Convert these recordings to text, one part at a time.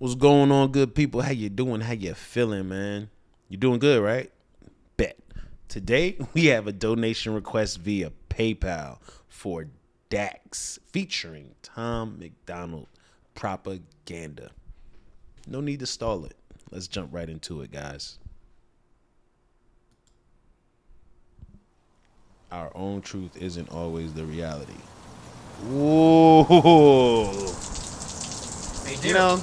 What's going on, good people? How you doing? How you feeling, man? You doing good, right? Bet. Today, we have a donation request via PayPal for Dax featuring Tom Macdonald Propaganda. No need to stall it. Let's jump right into it, guys. Our own truth isn't always the reality. Whoa. Hey, you know,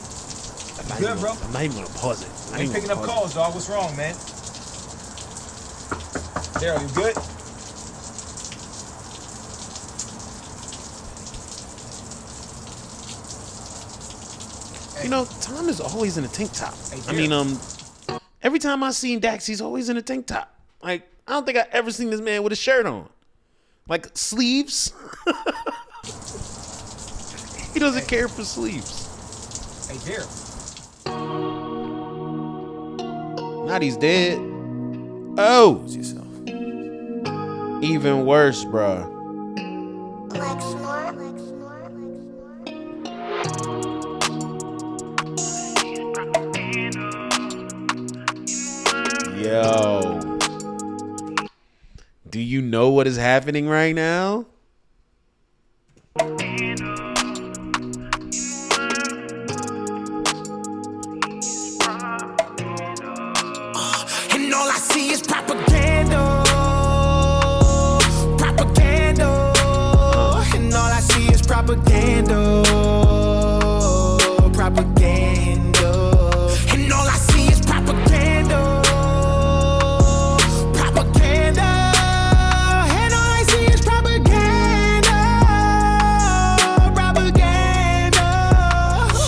good, bro. I'm not even gonna pause it. I ain't picking up calls, dog. What's wrong, man? Daryl, you good? You know, Tom is always in a tank top. Hey, I mean, every time I seen Dax, he's always in a tank top. Like, I don't think I ever seen this man with a shirt on. Like, sleeves. He doesn't care for sleeves. Hey, Daryl. Not he's dead. Oh. Even worse, bruh. Yo. Do you know what is happening right now? And all I see is propaganda. Propaganda. And all I see is propaganda. Propaganda. And all I see is propaganda. Propaganda. And all I see is propaganda. Propaganda.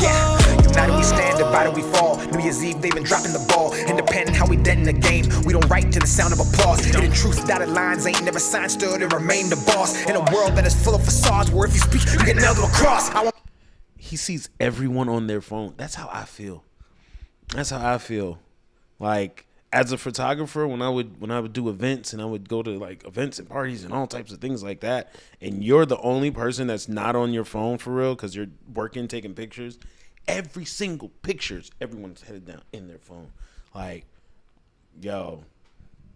Yeah, united we stand, divided we fall. New Year's Eve, they've been dropping the ball. Independent, how we dead in the game. We don't write to the sound of applause. Hidden truth, dotted lines, ain't never signed, stood and remain the boss. In a world that is full of facades, where if you speak, you get nailed to a cross. He sees everyone on their phone. That's how I feel. That's how I feel. Like, as a photographer, when I would do events and I would go to like events and parties and all types of things like that, and you're the only person that's not on your phone for real because you're working, taking pictures. Every single pictures, everyone's headed down in their phone. Like, yo.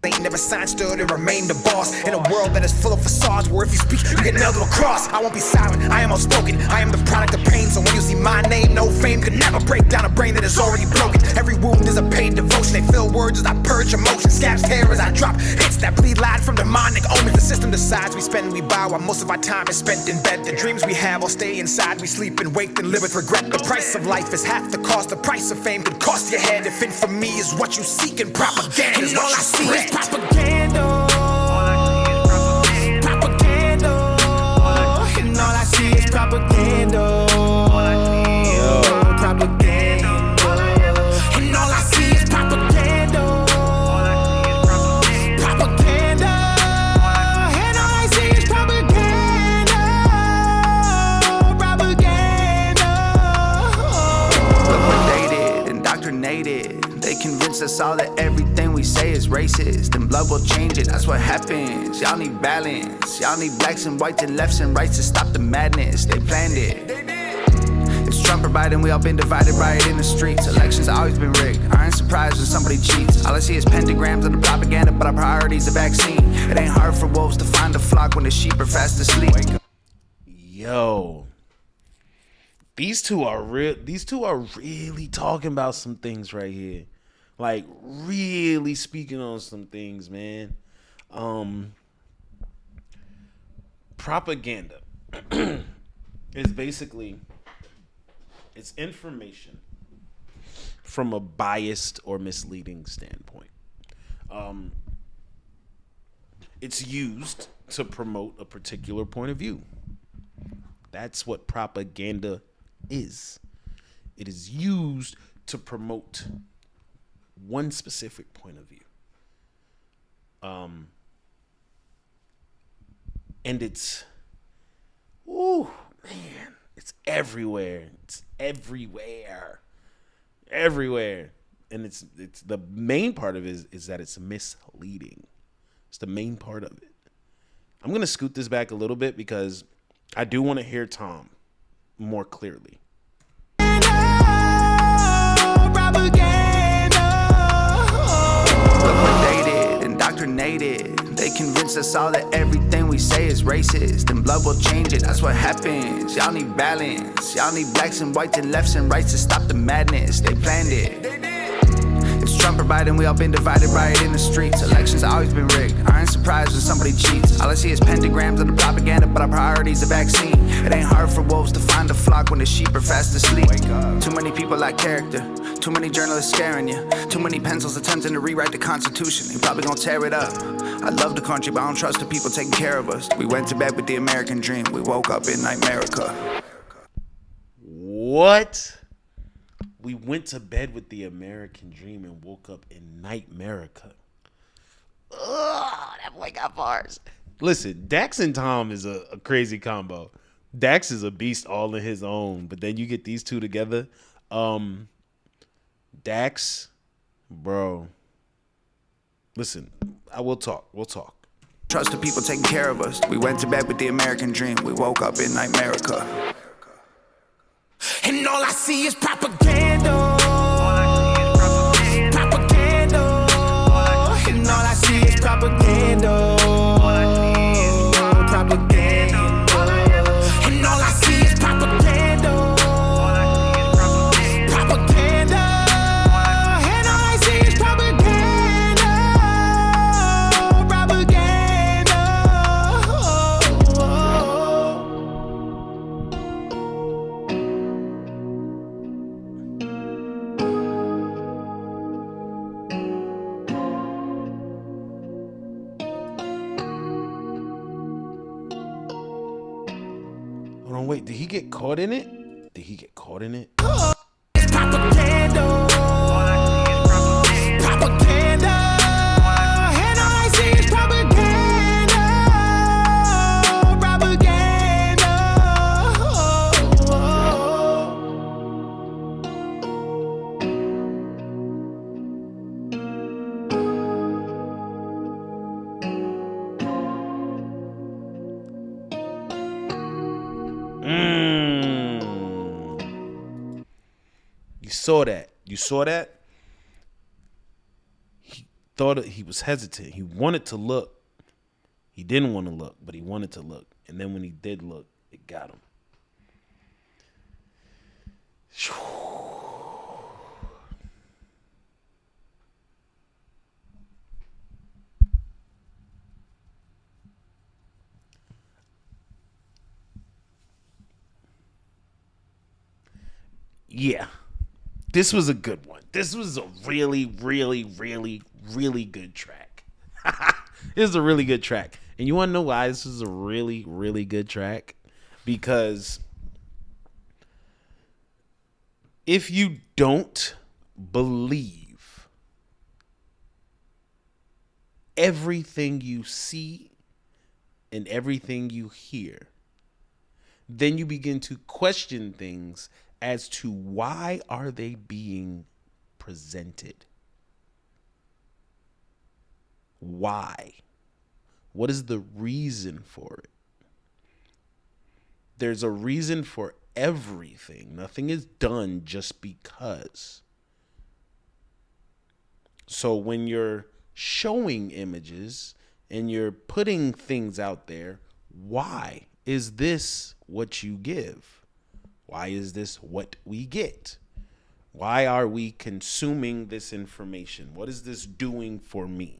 Ain't never signed, stood and remain the boss. In a world that is full of facades, where if you speak, you get nailed to a cross. I won't be silent, I am outspoken. I am the product of pain, so when you see my name, no fame could never break down a brain that is already broken. Every wound is a paid devotion. They fill words as I purge emotion. Scabs tear as I drop hits that bleed lied from demonic omens. The system decides we spend and we buy, while most of our time is spent in bed. The dreams we have all stay inside. We sleep and wake and live with regret. The price of life is half the cost. The price of fame could cost your head. If infamy is what you seek and propaganda is what you spread. Propaganda. Propaganda. And all I see is propaganda. Propaganda. And all I see is propaganda. Propaganda. And all I see is propaganda. Propaganda. Liquidated, indoctrinated. They convince us all that everything we say is racist, and blood will change it. That's what happens. Y'all need balance. Y'all need blacks and whites and lefts and rights to stop the madness. They planned it. It's Trump or Biden, we all been divided right in the streets. Elections have always been rigged. I ain't surprised when somebody cheats. All I see is pentagrams of the propaganda, but our priority's a vaccine. It ain't hard for wolves to find a flock when the sheep are fast asleep. Yo. These two are really talking about some things right here. Like, really speaking on some things, man. Propaganda is basically, it's information from a biased or misleading standpoint. It's used to promote a particular point of view. That's what propaganda is. It is used to promote one specific point of view. And it's, ooh, man, it's everywhere. It's everywhere. Everywhere. And it's the main part of it is that it's misleading. It's the main part of it. I'm going to scoot this back a little bit because I do want to hear Tom more clearly. indoctrinated. They convince us all that everything we say is racist, and blood will change it, that's what happens. Y'all need balance. Y'all need blacks and whites and lefts and rights to stop the madness. They planned it. It's Trump or Biden, we all been divided by it in the streets. Elections always been rigged. I ain't surprised when somebody cheats. All I see is pentagrams of the propaganda, but our priority's the vaccine. It ain't hard for wolves to find a flock when the sheep are fast asleep. Too many people lack character. Too many journalists scaring you. Too many pencils attempting to rewrite the Constitution. They probably gonna tear it up. I love the country, but I don't trust the people taking care of us. We went to bed with the American dream. We woke up in Nightmerica. What? We went to bed with the American dream and woke up in Nightmerica. Ugh, that boy got bars. Listen, Dax and Tom is a crazy combo. Dax is a beast all in his own, but then you get these two together. Dax, bro. Listen, I will talk. We'll talk. Trust the people taking care of us. We went to bed with the American dream. We woke up in Nightmerica. And all I see is propaganda. Propaganda. And all I see is propaganda. Propaganda. And all I see is propaganda. Propaganda. And all I see is propaganda. Propaganda. Hold on, wait. Did he get caught in it? Did he get caught in it? It's propaganda. Propaganda. And all I see is propaganda. Propaganda. You saw that. You saw that? He thought he was hesitant. He wanted to look. He didn't want to look, but he wanted to look. And then when he did look, it got him. Yeah. This was a good one. This was a really, really, really, really good track. This is a really good track. And you want to know why this is a really, really good track? Because if you don't believe everything you see and everything you hear, then you begin to question things as to why are they being presented? Why? What is the reason for it? There's a reason for everything. Nothing is done just because. So when you're showing images and you're putting things out there, why is this what you give? Why is this what we get? Why are we consuming this information? What is this doing for me?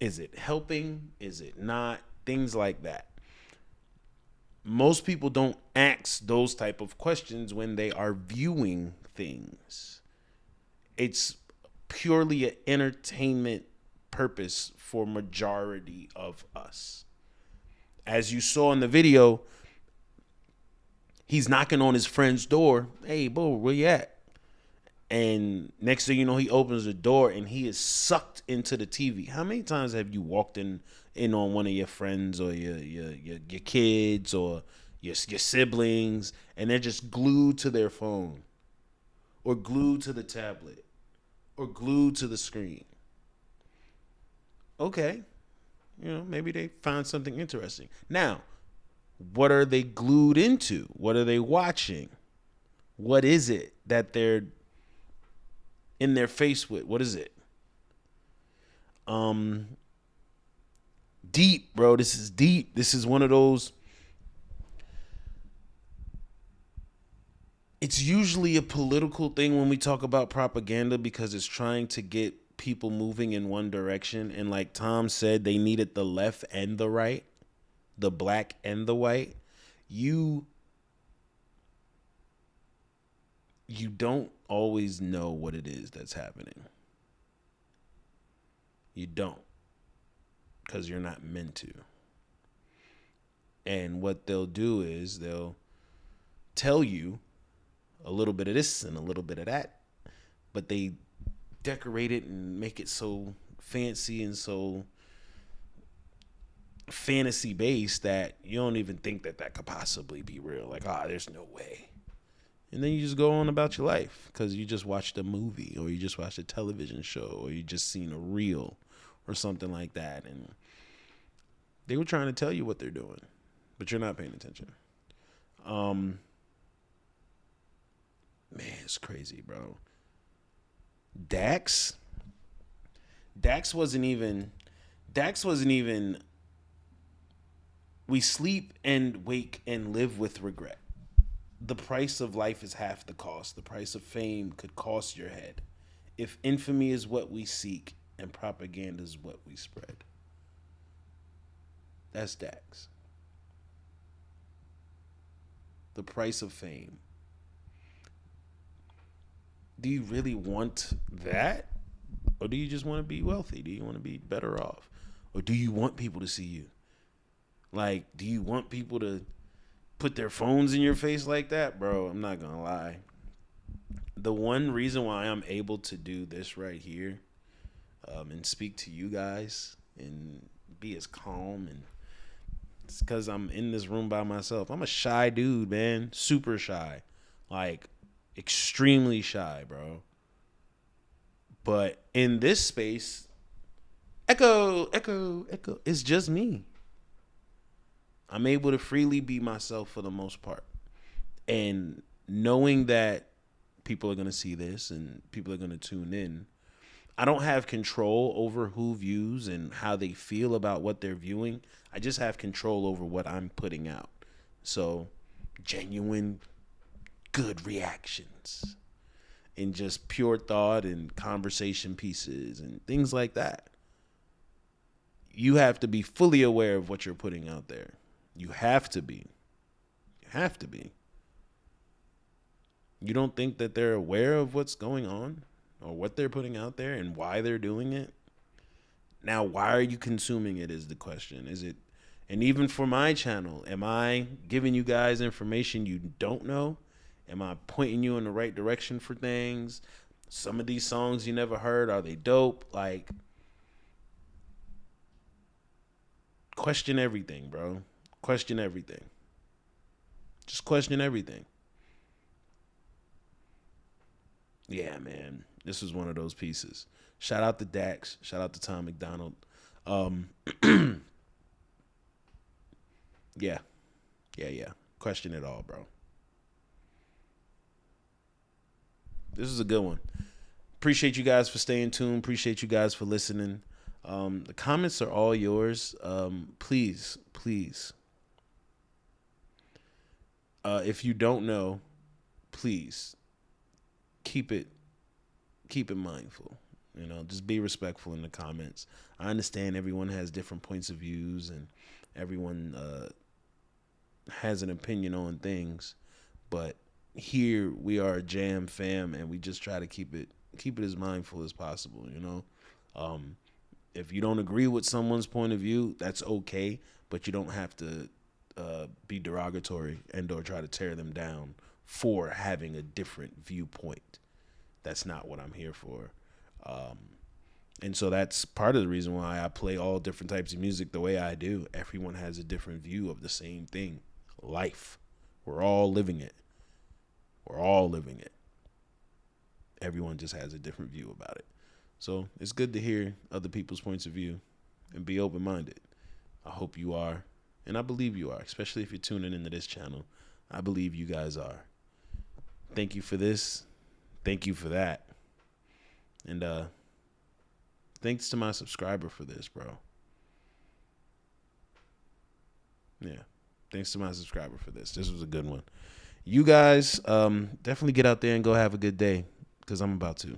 Is it helping? Is it not? Things like that. Most people don't ask those type of questions when they are viewing things. It's purely an entertainment purpose for majority of us. As you saw in the video, he's knocking on his friend's door. Hey, bro, where you at? And next thing you know, he opens the door and he is sucked into the TV. How many times have you walked in on one of your friends or your kids or your siblings, and they're just glued to their phone or glued to the tablet or glued to the screen? Okay, maybe they found something interesting. Now, what are they glued into? What are they watching? What is it that they're in their face with? What is it? Deep, bro. This is deep. This is one of those. It's usually a political thing when we talk about propaganda because it's trying to get people moving in one direction. And like Tom said, they needed the left and the right, the black and the white. You don't always know what it is that's happening. You don't, because you're not meant to. And what they'll do is they'll tell you a little bit of this and a little bit of that, but they decorate it and make it so fancy and so fantasy based that you don't even think that that could possibly be real. Like, there's no way. And then you just go on about your life because you just watched a movie or you just watched a television show or you just seen a reel or something like that. And they were trying to tell you what they're doing, but you're not paying attention. Man, it's crazy, bro. Dax wasn't even, we sleep and wake and live with regret. The price of life is half the cost. The price of fame could cost your head. If infamy is what we seek and propaganda is what we spread. That's Dax. The price of fame. Do you really want that? Or do you just want to be wealthy? Do you want to be better off? Or do you want people to see you? Like, do you want people to put their phones in your face like that? Bro, I'm not gonna lie. The one reason why I'm able to do this right here and speak to you guys and be as calm, and it's because I'm in this room by myself. I'm a shy dude, man. Super shy. Like, extremely shy, bro. But in this space, echo, it's just me. I'm able to freely be myself for the most part. And knowing that people are going to see this and people are going to tune in, I don't have control over who views and how they feel about what they're viewing. I just have control over what I'm putting out. So, genuine, good reactions and just pure thought and conversation pieces and things like that. You have to be fully aware of what you're putting out there. You have to be. You have to be. You don't think that they're aware of what's going on or what they're putting out there and why they're doing it? Now, why are you consuming it is the question. Is it, and even for my channel, am I giving you guys information you don't know? Am I pointing you in the right direction for things? Some of these songs you never heard, are they dope? Like, question everything, bro. Question everything. Just question everything. Yeah, man. This was one of those pieces. Shout out to Dax. Shout out to Tom Macdonald. Yeah. Question it all, bro. This is a good one. Appreciate you guys for staying tuned. Appreciate you guys for listening. The comments are all yours. Please. If you don't know, please keep it mindful. You know, just be respectful in the comments. I understand everyone has different points of views and everyone has an opinion on things, but here we are a jam fam and we just try to keep it as mindful as possible, you know. If you don't agree with someone's point of view, that's okay, but you don't have to be derogatory and or try to tear them down for having a different viewpoint. That's not what I'm here for. And so that's part of the reason why I play all different types of music the way I do. Everyone has a different view of the same thing. Life. We're all living it. Everyone just has a different view about it. So it's good to hear other people's points of view and be open-minded. I hope you are. And I believe you are, especially if you're tuning into this channel. I believe you guys are. Thank you for this. Thank you for that. And Thanks to my subscriber for this, bro. Yeah. Thanks to my subscriber for this. This was a good one. You guys definitely get out there and go have a good day because I'm about to.